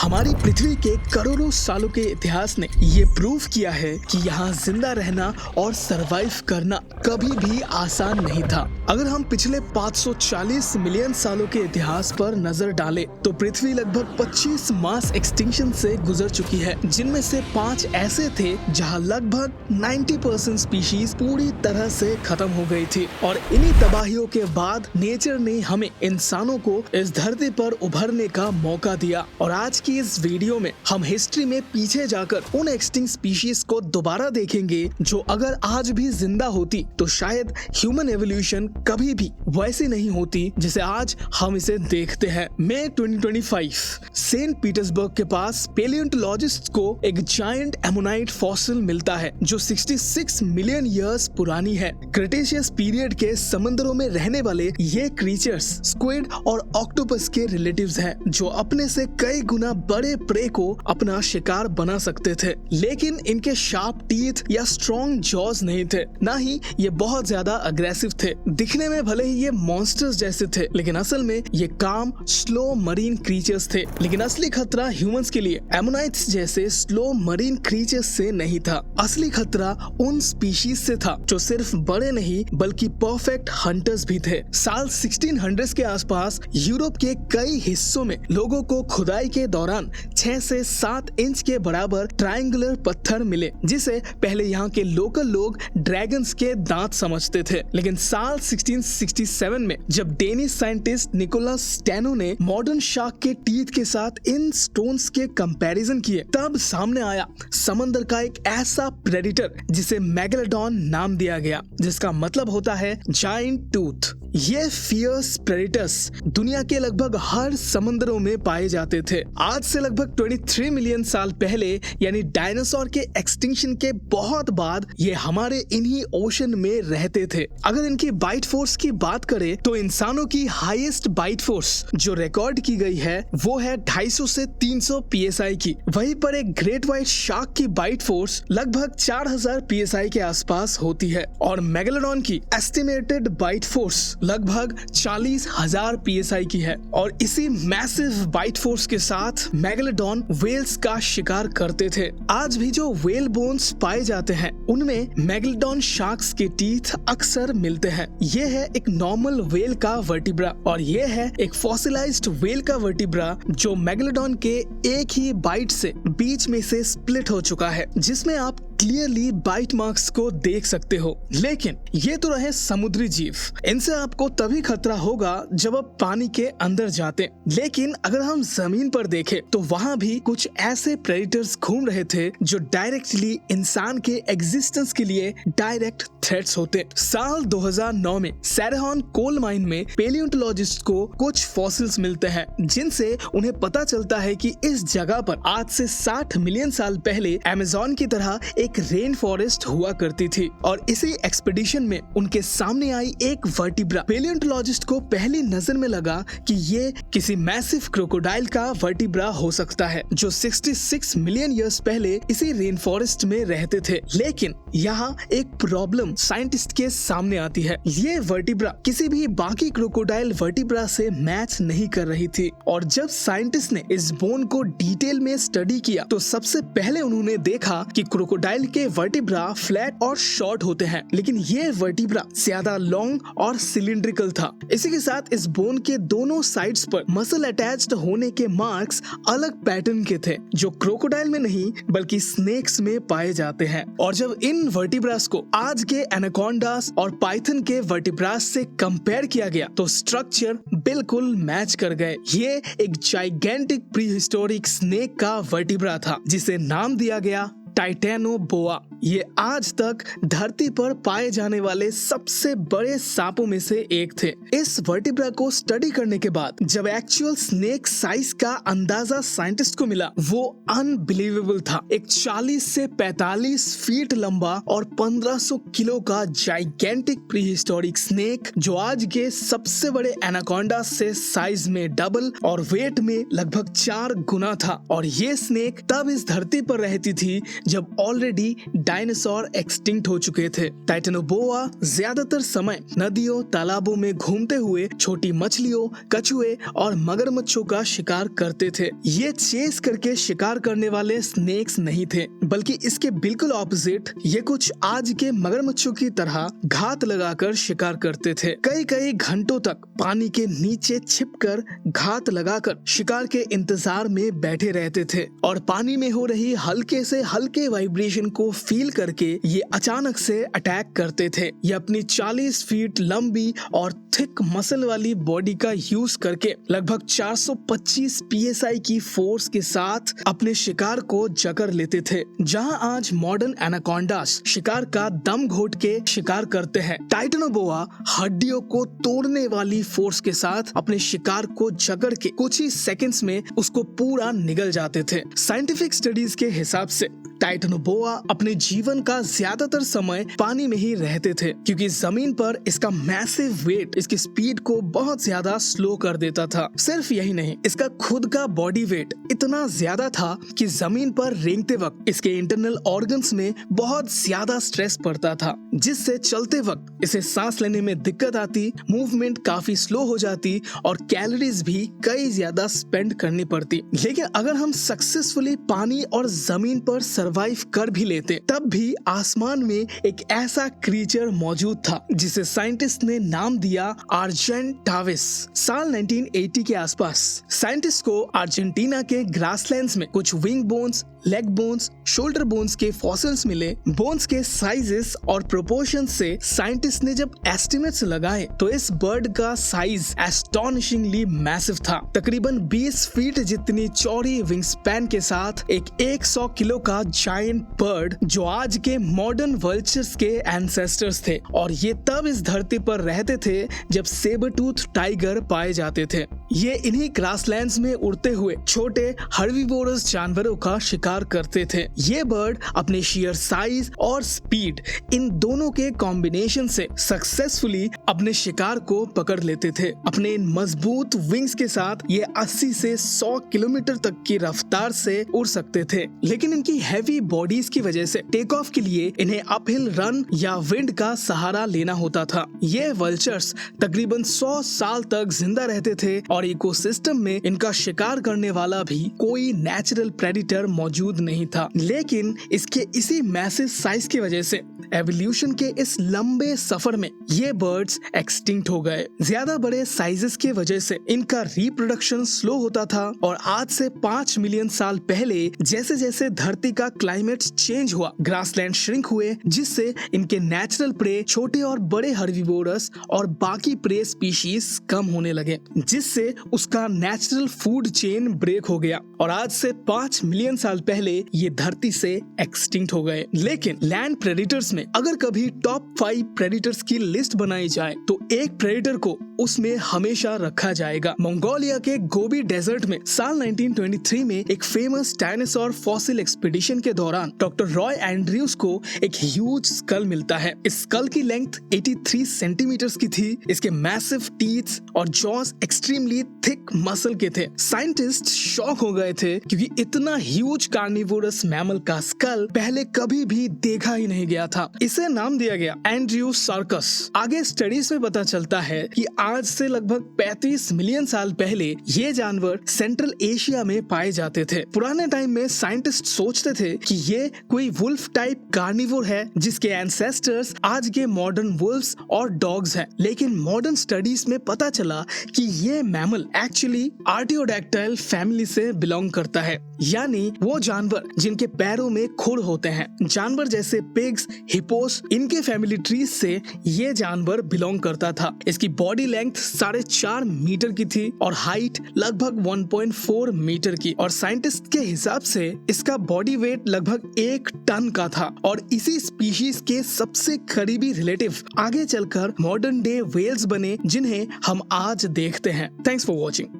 हमारी पृथ्वी के करोड़ों सालों के इतिहास ने ये प्रूव किया है कि यहाँ जिंदा रहना और सरवाइव करना कभी भी आसान नहीं था। अगर हम पिछले 540 मिलियन सालों के इतिहास पर नजर डालें तो पृथ्वी लगभग 25 मास एक्सटिंक्शन से गुजर चुकी है, जिनमें से 5 ऐसे थे जहाँ लगभग 90% स्पीशीज पूरी तरह से खत्म हो गई थी। और इन्हीं तबाहियों के बाद नेचर ने हमें इंसानों को इस धरती पर उभरने का मौका दिया। और आज की इस वीडियो में हम हिस्ट्री में पीछे जाकर उन एक्सटिंक्ट स्पीशीज को दोबारा देखेंगे जो अगर आज भी जिंदा होती तो शायद ह्यूमन एवोल्यूशन कभी भी वैसी नहीं होती जैसे आज हम इसे देखते हैं। मई 2025 सेंट पीटर्सबर्ग के पास पेलियोंटोलॉजिस्ट को एक जायंट एमोनाइट फॉसिल मिलता है जो 66 मिलियन ईयर्स पुरानी है। क्रिटेशियस पीरियड के समंदरों में रहने वाले ये क्रीचर्स स्क्विड और ऑक्टोपस के रिलेटिव्स हैं जो अपने से कई गुना बड़े प्रे को अपना शिकार बना सकते थे, लेकिन इनके शार्प टीथ या स्ट्रॉन्ग जॉज नहीं थे, ना ही ये बहुत ज्यादा अग्रेसिव थे। दिखने में भले ही ये मॉन्स्टर्स जैसे थे, लेकिन असल में ये काम स्लो मरीन क्रीचर्स थे। लेकिन असली खतरा ह्यूमंस के लिए एमोनाइट्स जैसे स्लो मरीन क्रीचर्स से नहीं था। असली खतरा उन स्पीशीज से था जो सिर्फ बड़े नहीं बल्कि परफेक्ट हंटर्स भी थे। साल 1600 के आसपास यूरोप के कई हिस्सों में लोगों को खुदाई के दौरान 6 से 7 इंच के बराबर ट्रायंगुलर पत्थर मिले, जिसे पहले यहाँ के लोकल लोग ड्रैगन्स के दांत समझते थे। लेकिन साल 1667 में जब डेनिश साइंटिस्ट निकोलस स्टेनो ने मॉडर्न शार्क के टीथ के साथ इन स्टोन्स के कंपैरिजन किए, तब सामने आया समंदर का एक ऐसा प्रेडिटर जिसे मेगालोडॉन नाम दिया गया, जिसका मतलब होता है जायंट टूथ। ये फियर्स प्रेडेटर्स दुनिया के लगभग हर समंदरों में पाए जाते थे। आज से लगभग 23 मिलियन साल पहले यानी डायनासोर के एक्सटिंक्शन के बहुत बाद ये हमारे इन्हीं ओशन में रहते थे। अगर इनकी बाइट फोर्स की बात करें तो इंसानों की हाईएस्ट बाइट फोर्स जो रिकॉर्ड की गई है वो है 250 से 300 psi की। वहीं पर एक ग्रेट व्हाइट शार्क की बाइट फोर्स लगभग 4000 psi के आसपास होती है और मेगालोडॉन की एस्टिमेटेड बाइट फोर्स लगभग 40,000 psi की है। और इसी मैसिव बाइट फोर्स के साथ मेगालोडॉन वेल्स का शिकार करते थे। आज भी जो वेल बोन्स पाए जाते हैं उनमें मेगालोडॉन शार्क्स के टीथ अक्सर मिलते हैं। ये है एक नॉर्मल वेल का वर्टिब्रा और ये है एक फॉसिलाइज्ड वेल का वर्टिब्रा जो मेगालोडॉन के एक ही बाइट से बीच में से स्प्लिट हो चुका है, जिसमें आप क्लियरली बाइट मार्क्स को देख सकते हो। लेकिन ये तो रहे समुद्री जीव, इनसे आपको तभी खतरा होगा जब आप पानी के अंदर जाते। लेकिन अगर हम जमीन पर देखें तो वहाँ भी कुछ ऐसे प्रेडेटर्स घूम रहे थे जो डायरेक्टली इंसान के एग्जिस्टेंस के लिए डायरेक्ट थ्रेट्स होते। साल 2009 में सैरहॉन कोल माइन में पेलियोंटोलॉजिस्ट को कुछ फॉसिल्स मिलते हैं जिनसे उन्हें पता चलता है कि इस जगह पर आज से 60 मिलियन साल पहले अमेज़न की तरह एक रेन फॉरेस्ट हुआ करती थी। और इसी एक्सपेडिशन में उनके सामने आई एक वर्टिब्रा। पेलियोंटोलॉजिस्ट को पहली नजर में लगा कि ये किसी मैसिव क्रोकोडाइल का वर्टिब्रा हो सकता है जो 66 मिलियन ईयर्स पहले इसी रेन फॉरेस्ट में रहते थे। लेकिन यहाँ एक प्रॉब्लम साइंटिस्ट के सामने आती है। ये वर्टिब्रा किसी भी बाकी क्रोकोडाइल वर्टिब्रा से मैच नहीं कर रही थी। और जब साइंटिस्ट ने इस बोन को डिटेल में स्टडी किया तो सबसे पहले उन्होंने देखा कि क्रोकोडाइल के वर्टिब्रा फ्लैट और शॉर्ट होते हैं, लेकिन ये वर्टिब्रा ज्यादा लॉन्ग और सिलिंड्रिकल था। इसी के साथ इस बोन के दोनों साइड्स पर मसल अटैच्ड होने के मार्क्स अलग पैटर्न के थे जो क्रोकोडाइल में नहीं बल्कि स्नेक्स में पाए जाते हैं। और जब इन वर्टिब्रास को आज के एनाकोंडास और पाइथन के वर्टिब्रास से कंपेयर किया गया तो स्ट्रक्चर बिल्कुल मैच कर गए। ये एक जाइगेंटिक प्रीहिस्टोरिक स्नेक का वर्टिब्रा था जिसे नाम दिया गया टाइटेनोबोआ। ये आज तक धरती पर पाए जाने वाले सबसे बड़े सांपों में से एक थे। इस वर्टिब्रा को स्टडी करने के बाद जब एक्चुअल स्नेक साइज का अंदाजा साइंटिस्ट को मिला वो अनबिलीवेबल था। एक 40 से 45 फीट लंबा और 1500 किलो का जाइगेंटिक प्रीहिस्टोरिक स्नेक जो आज के सबसे बड़े एनाकोंडा से साइज में डबल और वेट में लगभग 4 गुना था। और ये स्नेक तब इस धरती पर रहती थी जब ऑलरेडी डायनासोर एक्सटिंक्ट हो चुके थे। टाइटेनोबोआ ज्यादातर समय नदियों तालाबों में घूमते हुए छोटी मछलियों, कछुए और मगरमच्छों का शिकार करते थे। ये चेस करके शिकार करने वाले स्नेक्स नहीं थे, बल्कि इसके बिल्कुल ऑपोजिट ये कुछ आज के मगरमच्छों की तरह घात लगाकर शिकार करते थे। कई कई घंटों तक पानी के नीचे छिपकर घात लगाकर शिकार के इंतजार में बैठे रहते थे और पानी में हो रही हल्के से हल्के वाइब्रेशन को फील करके ये अचानक से अटैक करते थे। ये अपनी 40 फीट लंबी और थिक मसल वाली बॉडी का यूज करके लगभग 425 psi की फोर्स के साथ अपने शिकार को जकड़ लेते थे। जहां आज मॉडर्न एनाकोंडास शिकार का दम घोट के शिकार करते हैं, टाइटेनोबोआ हड्डियों को तोड़ने वाली फोर्स के साथ अपने शिकार को जकड़ के कुछ ही सेकंड्स में उसको पूरा निगल जाते थे। साइंटिफिक स्टडीज के हिसाब से टाइटेनोबोआ अपने जीवन का ज्यादातर समय पानी में ही रहते थे, क्योंकि जमीन पर इसका मैसिव वेट इसकी स्पीड को बहुत ज्यादा स्लो कर देता था। सिर्फ यही नहीं, इसका खुद का बॉडी वेट इतना ज्यादा था कि जमीन पर रेंगते वक्त इसके इंटरनल ऑर्गन्स में बहुत ज्यादा स्ट्रेस पड़ता था, जिससे चलते वक्त इसे सांस लेने में दिक्कत आती, मूवमेंट काफी स्लो हो जाती और कैलोरीज भी कई ज्यादा स्पेंड करनी पड़ती। लेकिन अगर हम सक्सेसफुली पानी और जमीन पर सर्वाइव कर भी लेते, तब भी आसमान में एक ऐसा क्रीचर मौजूद था जिसे साइंटिस्ट ने नाम दिया आर्जेंटाविस। साल 1980 के आसपास साइंटिस्ट को अर्जेंटीना के ग्रासलैंड्स में कुछ wing bones, leg bones, shoulder bones के फॉसिल्स मिले। बोन्स के साइजेस और प्रोपोर्शन से साइंटिस्ट ने जब एस्टिमेट्स लगाए तो इस बर्ड का साइज एस्टोनिशिंगली मैसिव था। तकरीबन 20 फीट जितनी चौड़ी विंग स्पैन के साथ एक 100 किलो का जायंट बर्ड, जो आज के मॉडर्न वल्चर्स के एंसेस्टर्स थे, और ये तब इस धरती पर रहते थे जब सेबर टूथ टाइगर पाए जाते थे। ये इन्हीं ग्रासलैंड्स में उड़ते हुए छोटे हर्बीवोरस जानवरों का शिकार करते थे। ये बर्ड अपने शेयर साइज और स्पीड, इन दोनों के कॉम्बिनेशन से सक्सेसफुली अपने शिकार को पकड़ लेते थे। अपने इन मजबूत विंग्स के साथ ये 80 से 100 किलोमीटर तक की रफ्तार से उड़ सकते थे, लेकिन इनकी हैवी बॉडीज की वजह से टेक ऑफ के लिए इन्हें अपहिल रन या विंड का सहारा लेना होता था। ये वल्चर्स तकरीबन 100 साल तक जिंदा रहते थे और इकोसिस्टम में इनका शिकार करने वाला भी कोई नेचुरल प्रेडिटर मौजूद नहीं था। लेकिन इसके इसी मैसिव साइज की वजह से एवोल्यूशन के इस लंबे सफर में ये बर्ड्स एक्सटिंक्ट हो गए। ज्यादा बड़े साइजेस की वजह से इनका रिप्रोडक्शन स्लो होता था और आज से 5 मिलियन साल पहले जैसे जैसे धरती का क्लाइमेट चेंज हुआ, ग्रासलैंड श्रिंक हुए, जिससे इनके नेचुरल प्रे, छोटे और बड़े हर्बीवोरस और बाकी प्रे स्पीशीज कम होने लगे, जिससे उसका नेचुरल फूड चेन ब्रेक हो गया और आज से 5 मिलियन साल पहले ये धरती से एक्सटिंक्ट हो गए। लेकिन लैंड प्रेडिटर्स में अगर कभी टॉप 5 प्रेडिटर्स की लिस्ट बनाई जाए तो एक प्रेडिटर को उसमें हमेशा रखा जाएगा। मंगोलिया के गोबी डेजर्ट में साल 1923 में एक फेमस डायनासोर फॉसिल एक्सपीडिशन के दौरान डॉक्टर रॉय एंड्रयूज को एक ह्यूज स्कल मिलता है। इस स्कल की लेंथ 83 सेंटीमीटर्स की थी। इसके मैसिव टीथ्स और जॉस एक्सट्रीमली थिक मसल के थे। साइंटिस्ट शॉक हो गए थे क्योंकि इतना ह्यूज कार्निवोरस मैमल का स्कल पहले कभी भी देखा ही नहीं गया था। इसे नाम दिया गया एंड्रयूज सर्कस। आगे स्टडीज में पता चलता है कि आज से लगभग 35 मिलियन साल पहले ये जानवर सेंट्रल एशिया में पाए जाते थे। पुराने टाइम में साइंटिस्ट सोचते थे कि ये कोई वुल्फ टाइप कार्निवोर है जिसके एंसेस्टर्स आज के मॉडर्न वुल्फ्स और डॉग्स हैं। लेकिन मॉडर्न स्टडीज में पता चला कि ये मैमल एक्चुअली आर्टियोडैक्टाइल फैमिली से बिलोंग करता है, यानी वो जानवर जिनके पैरों में खुर होते हैं। जानवर जैसे पिग्स, हिपोस, इनके फैमिली ट्रीज से ये जानवर बिलोंग करता था। इसकी बॉडी लेंथ 4.5 मीटर की थी और हाइट लगभग 1.4 मीटर की, और साइंटिस्ट के हिसाब से इसका बॉडी वेट लगभग 1 टन का था। और इसी स्पीशीज के सबसे करीबी रिलेटिव आगे चलकर मॉडर्न डे व्हेल्स बने, जिन्हें हम आज देखते हैं। Thanks for watching.